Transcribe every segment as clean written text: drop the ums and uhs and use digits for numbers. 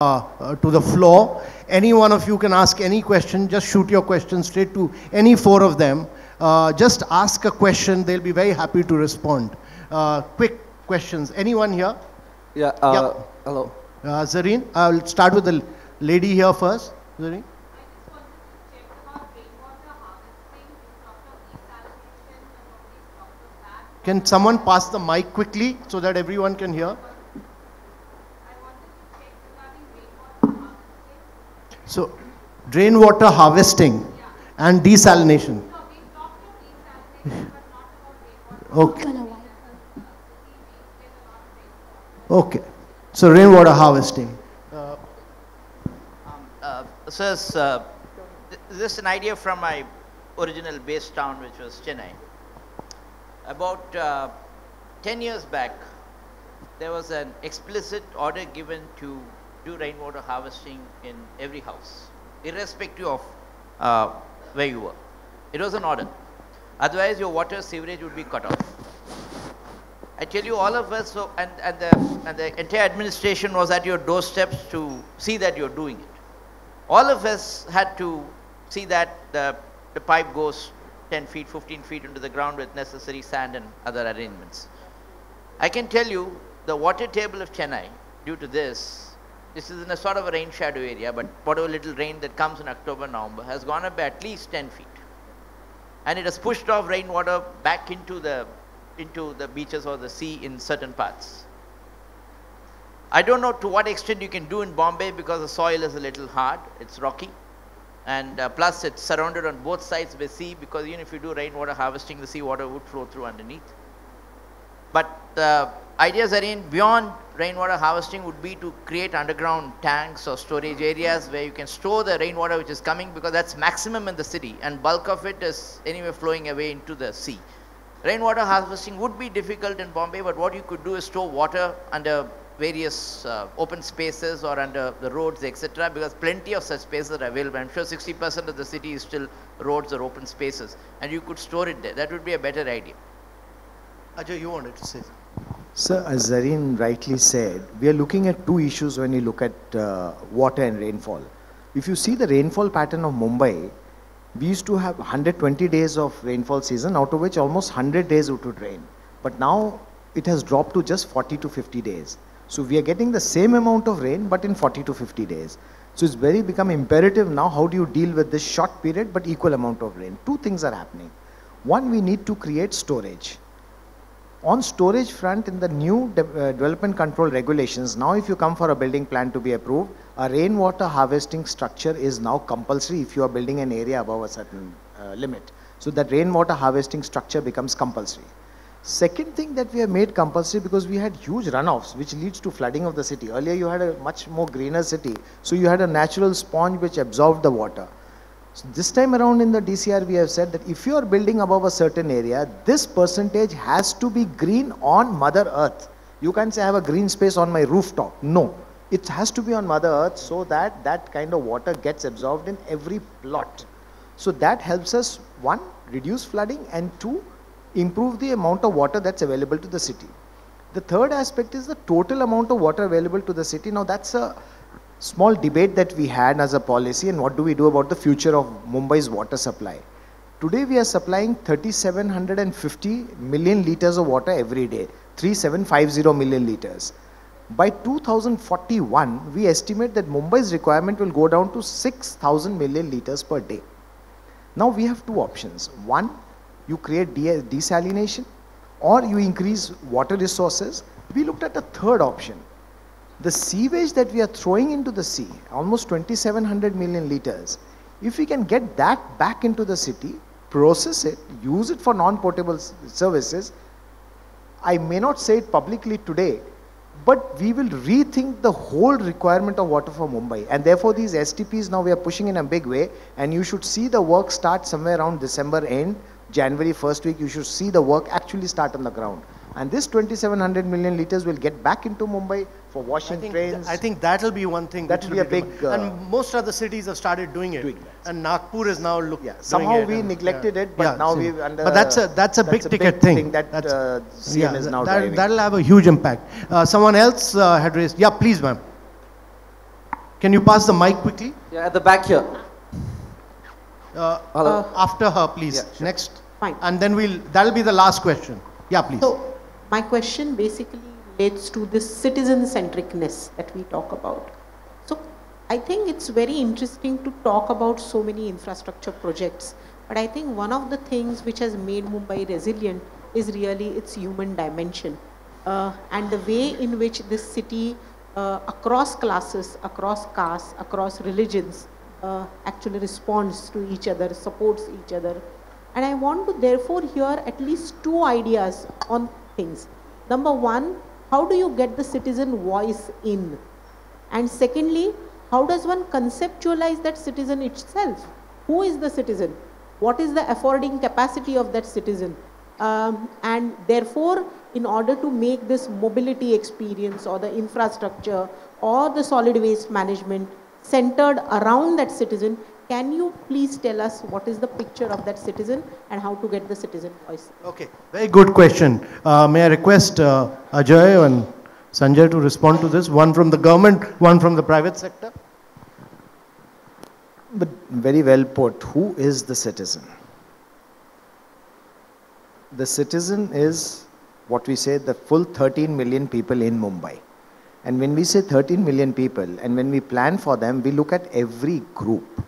to the floor. Any one of you can ask any question. Just shoot your question straight to any four of them. Just ask a question. They'll be very happy to respond. Quick questions. Anyone here? Yeah. Yeah. Hello. Zareen, I'll start with the lady here first. Zareen. Can someone pass the mic quickly so that everyone can hear? So, rainwater harvesting and desalination. Okay. Okay. So, rainwater harvesting. This is an idea from my original base town, which was Chennai. About 10 years back, there was an explicit order given to do rainwater harvesting in every house, irrespective of where you were. It was an order. Otherwise, your water sewerage would be cut off. I tell you, all of us, and the entire administration was at your doorsteps to see that you're doing it. All of us had to see that the pipe goes 10 feet, 15 feet into the ground with necessary sand and other arrangements. I can tell you, the water table of Chennai, due to this is in a sort of a rain shadow area, but whatever little rain that comes in October, November, has gone up by at least 10 feet. And it has pushed off rainwater back into the beaches or the sea in certain parts. I don't know to what extent you can do in Bombay because the soil is a little hard, it's rocky. And plus it's surrounded on both sides by sea, because even if you do rainwater harvesting, the seawater would flow through underneath. But the ideas are beyond rainwater harvesting would be to create underground tanks or storage areas where you can store the rainwater which is coming, because that's maximum in the city and bulk of it is anyway flowing away into the sea. Rainwater harvesting would be difficult in Bombay, but what you could do is store water under various open spaces or under the roads, etc., because plenty of such spaces are available. I'm sure 60% of the city is still roads or open spaces, and you could store it there. That would be a better idea. Ajay, you wanted to say something? Sir, as Zareen rightly said, we are looking at two issues when you look at water and rainfall. If you see the rainfall pattern of Mumbai, we used to have 120 days of rainfall season, out of which almost 100 days it would rain. But now it has dropped to just 40 to 50 days. So we are getting the same amount of rain, but in 40 to 50 days. So it's become imperative now, how do you deal with this short period, but equal amount of rain? Two things are happening. One, we need to create storage. On storage front, in the new development control regulations, now if you come for a building plan to be approved, a rainwater harvesting structure is now compulsory if you are building an area above a certain limit. So that rainwater harvesting structure becomes compulsory. Second thing that we have made compulsory, because we had huge runoffs which leads to flooding of the city. Earlier you had a much more greener city, so you had a natural sponge which absorbed the water. So this time around in the DCR we have said that if you are building above a certain area, this percentage has to be green on Mother Earth. You can't say I have a green space on my rooftop. No, it has to be on Mother Earth, so that that kind of water gets absorbed in every plot. So that helps us, one, reduce flooding, and two, improve the amount of water that's available to the city. The third aspect is the total amount of water available to the city. Now that's a small debate that we had as a policy, and what do we do about the future of Mumbai's water supply. Today we are supplying 3,750 million liters of water every day, 3,750 million liters. By 2041, we estimate that Mumbai's requirement will go down to 6,000 million liters per day. Now we have two options. One, you create desalination, or you increase water resources. We looked at a third option. The sewage that we are throwing into the sea, almost 2,700 million liters, if we can get that back into the city, process it, use it for non-potable services, I may not say it publicly today, but we will rethink the whole requirement of water for Mumbai. And therefore these STPs now we are pushing in a big way, and you should see the work start somewhere around December end, January first week, you should see the work actually start on the ground. And this 2,700 million liters will get back into Mumbai for washing trains. I think that will be one thing. That will be a big... and most other cities have started doing it. And Nagpur is now looking. Somehow we neglected it, but now we've under... But that's a big ticket thing. That CM is now driving. That'll have a huge impact. Someone else had raised... Yeah, please, ma'am. Can you pass the mic quickly? Yeah, at the back here. Hello. After her, please. Yeah, sure. Next. Fine. And then that'll be the last question. Yeah, please. So, my question basically relates to this citizen-centricness that we talk about. So, I think it's very interesting to talk about so many infrastructure projects, but I think one of the things which has made Mumbai resilient is really its human dimension. And the way in which this city, across classes, across castes, across religions, actually responds to each other, supports each other. And I want to therefore hear at least two ideas on things. Number one, how do you get the citizen voice in? And secondly, how does one conceptualize that citizen itself? Who is the citizen? What is the affording capacity of that citizen? And therefore, in order to make this mobility experience or the infrastructure or the solid waste management centered around that citizen, can you please tell us what is the picture of that citizen and how to get the citizen voice? Okay, very good question. May I request Ajay and Sanjay to respond to this? One from the government, one from the private sector. But very well put. Who is the citizen? The citizen is what we say the full 13 million people in Mumbai. And when we say 13 million people and when we plan for them, we look at every group.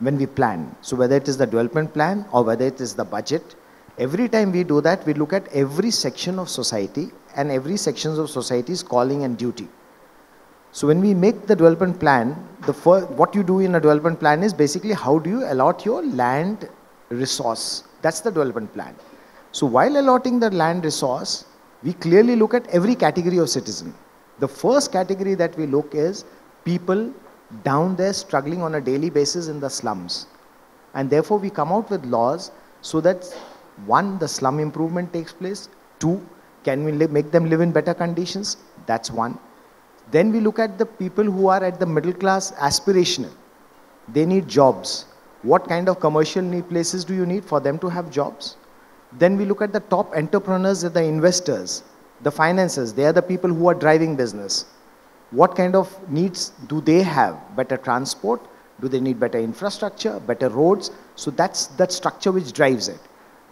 When we plan, so whether it is the development plan or whether it is the budget, every time we do that, we look at every section of society and every section of society's calling and duty. So when we make the development plan, what you do in a development plan is basically how do you allot your land resource. That's the development plan. So while allotting the land resource, we clearly look at every category of citizen. The first category that we look is people down there struggling on a daily basis in the slums. And therefore we come out with laws so that one, the slum improvement takes place. Two, can we make them live in better conditions? That's one. Then we look at the people who are at the middle class aspirational. They need jobs. What kind of commercial places do you need for them to have jobs? Then we look at the top entrepreneurs, the investors, the financiers. They are the people who are driving business. What kind of needs do they have? Better transport? Do they need better infrastructure, better roads? So that's that structure which drives it.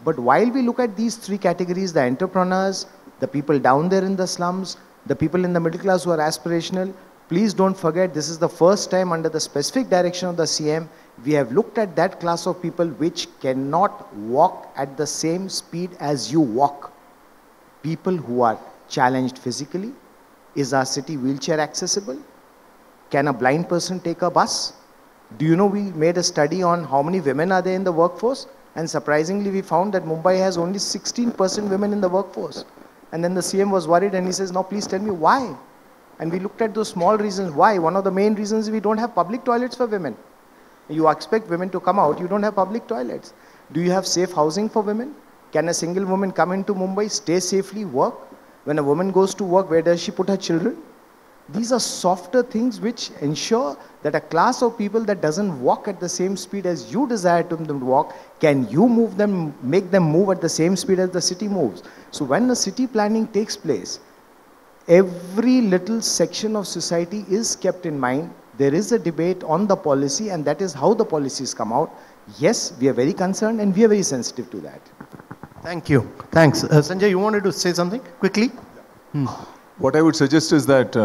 But while we look at these three categories, the entrepreneurs, the people down there in the slums, the people in the middle class who are aspirational, please don't forget this is the first time under the specific direction of the CM, we have looked at that class of people which cannot walk at the same speed as you walk. People who are challenged physically. Is our city wheelchair accessible? Can a blind person take a bus? Do you know we made a study on how many women are there in the workforce? And surprisingly, we found that Mumbai has only 16% women in the workforce. And then the CM was worried and he says, now please tell me why. And we looked at those small reasons why. One of the main reasons is we don't have public toilets for women. You expect women to come out, you don't have public toilets. Do you have safe housing for women? Can a single woman come into Mumbai, stay safely, work? When a woman goes to work, where does she put her children? These are softer things which ensure that a class of people that doesn't walk at the same speed as you desire them to walk, can you move them, make them move at the same speed as the city moves? So when the city planning takes place, every little section of society is kept in mind. There is a debate on the policy and that is how the policies come out. Yes, we are very concerned and we are very sensitive to that. Thank you. Thanks. Sanjay, you wanted to say something quickly? What I would suggest is that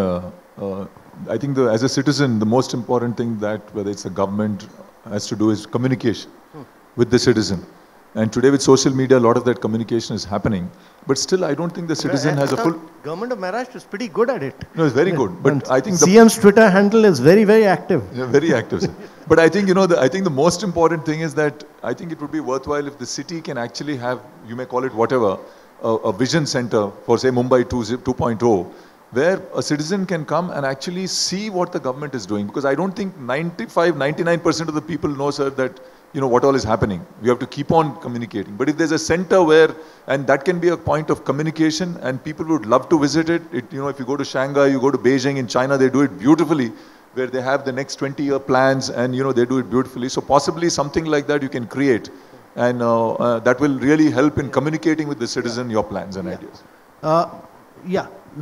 I think as a citizen, the most important thing that whether it's the government has to do is communication with the citizen. And today with social media, a lot of that communication is happening. But still, I don't think the citizen has a full... Government of Maharashtra is pretty good at it. No, it's very good. But I think CM's Twitter handle is very, very active. Yeah, very active, sir. But I think, I think the most important thing is that I think it would be worthwhile if the city can actually have, you may call it whatever, a vision center for say Mumbai 2.0, where a citizen can come and actually see what the government is doing. Because I don't think 99% of the people know, sir, that what all is happening. We have to keep on communicating. But if there's a center where, and that can be a point of communication and people would love to visit it, if you go to Shanghai, you go to Beijing in China, they do it beautifully, where they have the next 20-year plans and they do it beautifully. So possibly something like that you can create. And that will really help in communicating with the citizen your plans and ideas.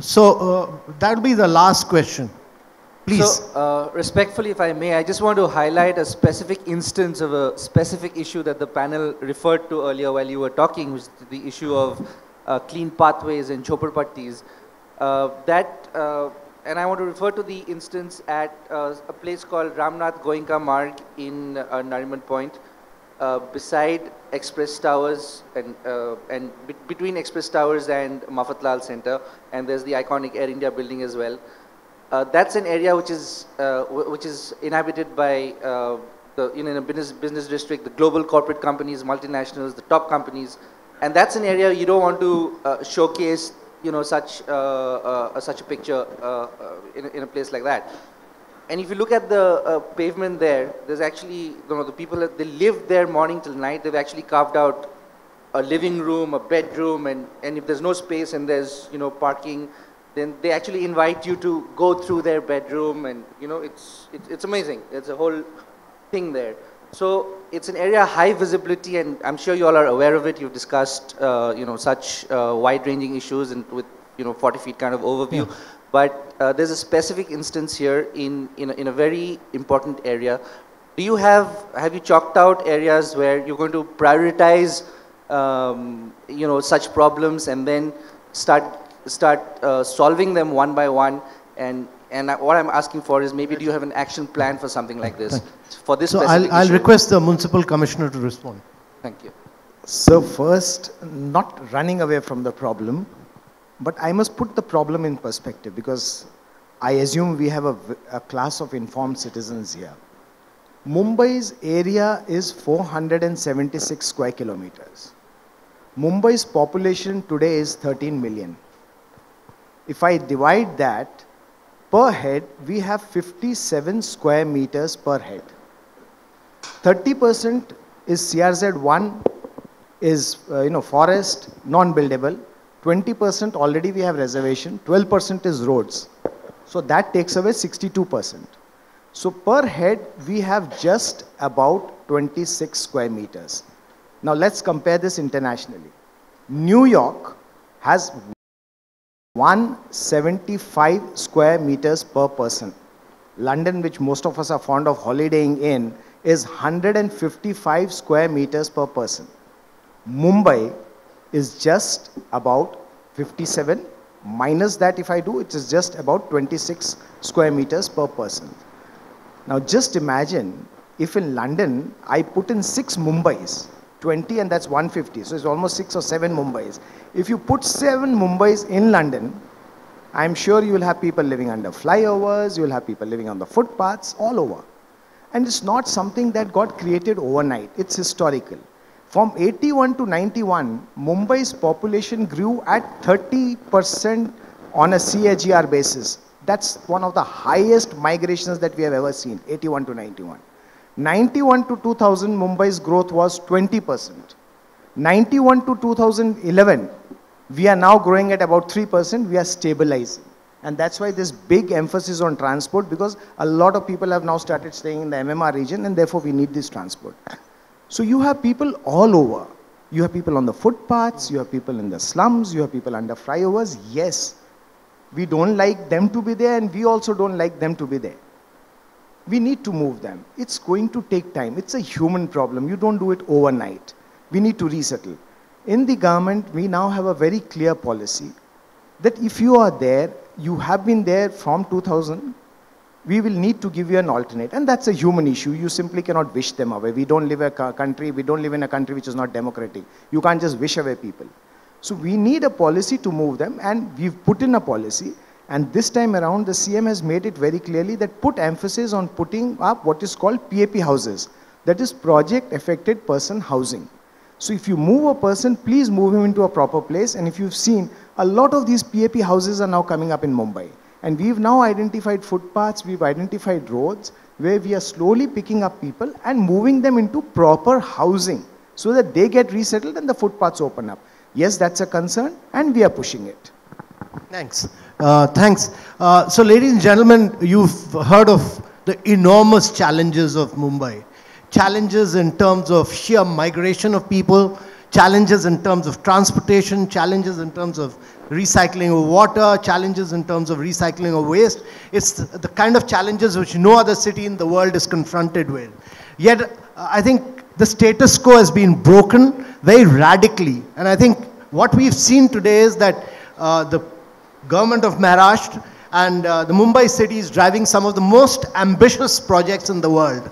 So that'll be the last question. Please. So, respectfully, if I may, I just want to highlight a specific instance of a specific issue that the panel referred to earlier while you were talking, which is the issue of clean pathways and chopperpattis. And I want to refer to the instance at a place called Ramnath Goenka Marg in Nariman Point, beside Express Towers and between Express Towers and Mafatlal Center, and there's the iconic Air India building as well. That's an area which is inhabited by in a business district, the global corporate companies, multinationals, the top companies, and that's an area you don't want to showcase, such a picture in a place like that. And if you look at the pavement there, there's actually, the people, they live there morning till night. They've actually carved out a living room, a bedroom, and if there's no space and there's, parking, then they actually invite you to go through their bedroom, and, it's amazing. It's a whole thing there. So it's an area high visibility, and I'm sure you all are aware of it. You've discussed, such wide-ranging issues and with, 40 feet kind of overview. Yeah. But there's a specific instance here in a very important area. Do you have you chalked out areas where you're going to prioritize, such problems and then start solving them one by one? And what I'm asking for is, maybe do you have an action plan for something like this? For this so specific I'll issue? request the Municipal Commissioner to respond. Thank you. So first, not running away from the problem, but I must put the problem in perspective, because I assume we have a class of informed citizens here. Mumbai's area is 476 square kilometers. Mumbai's population today is 13 million. If I divide that, per head, we have 57 square meters per head. 30% is CRZ1, is forest, non-buildable. 20% already we have reservation, 12% is roads. So that takes away 62%. So per head, we have just about 26 square meters. Now let's compare this internationally. New York has 175 square meters per person. London, which most of us are fond of holidaying in, is 155 square meters per person. Mumbai is just about 57. Minus that, if I do, it is just about 26 square meters per person. Now just imagine if in London I put in 6 Mumbais, 20, and that's 150. So it's almost 6 or 7 Mumbais. If you put 7 Mumbais in London, I'm sure you will have people living under flyovers, you will have people living on the footpaths, all over. And it's not something that got created overnight. It's historical. From 81 to 91, Mumbai's population grew at 30% on a CAGR basis. That's one of the highest migrations that we have ever seen, 81 to 91. 91 to 2000, Mumbai's growth was 20%. 91 to 2011, we are now growing at about 3%, we are stabilizing. And that's why this big emphasis on transport, because a lot of people have now started staying in the MMR region, and therefore we need this transport. So you have people all over. You have people on the footpaths, you have people in the slums, you have people under flyovers. Yes, we don't like them to be there, and we also don't like them to be there. We need to move them. It's going to take time. It's a human problem. You don't do it overnight. We need to resettle. In the government, we now have a very clear policy that if you are there, you have been there from 2000, we will need to give you an alternate. And that's a human issue. You simply cannot wish them away. We don't live in a country which is not democratic. You can't just wish away people. So we need a policy to move them, and we've put in a policy. And this time around, the CM has made it very clearly that put emphasis on putting up what is called PAP houses. That is Project Affected Person Housing. So if you move a person, please move him into a proper place. And if you've seen, a lot of these PAP houses are now coming up in Mumbai. And we've now identified footpaths, we've identified roads, where we are slowly picking up people and moving them into proper housing so that they get resettled and the footpaths open up. Yes, that's a concern, and we are pushing it. Thanks. Thanks. So ladies and gentlemen, you've heard of the enormous challenges of Mumbai. Challenges in terms of sheer migration of people, challenges in terms of transportation, challenges in terms of recycling of water, challenges in terms of recycling of waste. It's the kind of challenges which no other city in the world is confronted with. Yet, I think the status quo has been broken very radically. And I think what we've seen today is that the government of Maharashtra and the Mumbai city is driving some of the most ambitious projects in the world.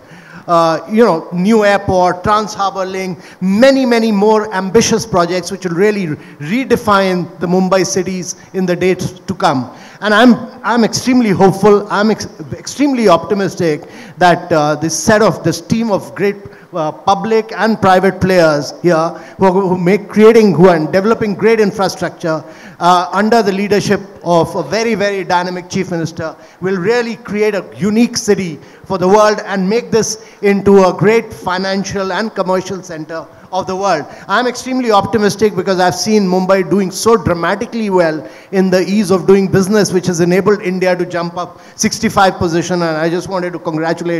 New airport, Trans-Harbour Link, many more ambitious projects which will really redefine the Mumbai cities in the days to come. And I'm extremely hopeful, I'm extremely optimistic that this team of great public and private players here who are developing great infrastructure under the leadership of a very dynamic chief minister will really create a unique city for the world and make this into a great financial and commercial center of the world. I'm extremely optimistic because I've seen Mumbai doing so dramatically well in the ease of doing business, which has enabled India to jump up 65 position, and I just wanted to congratulate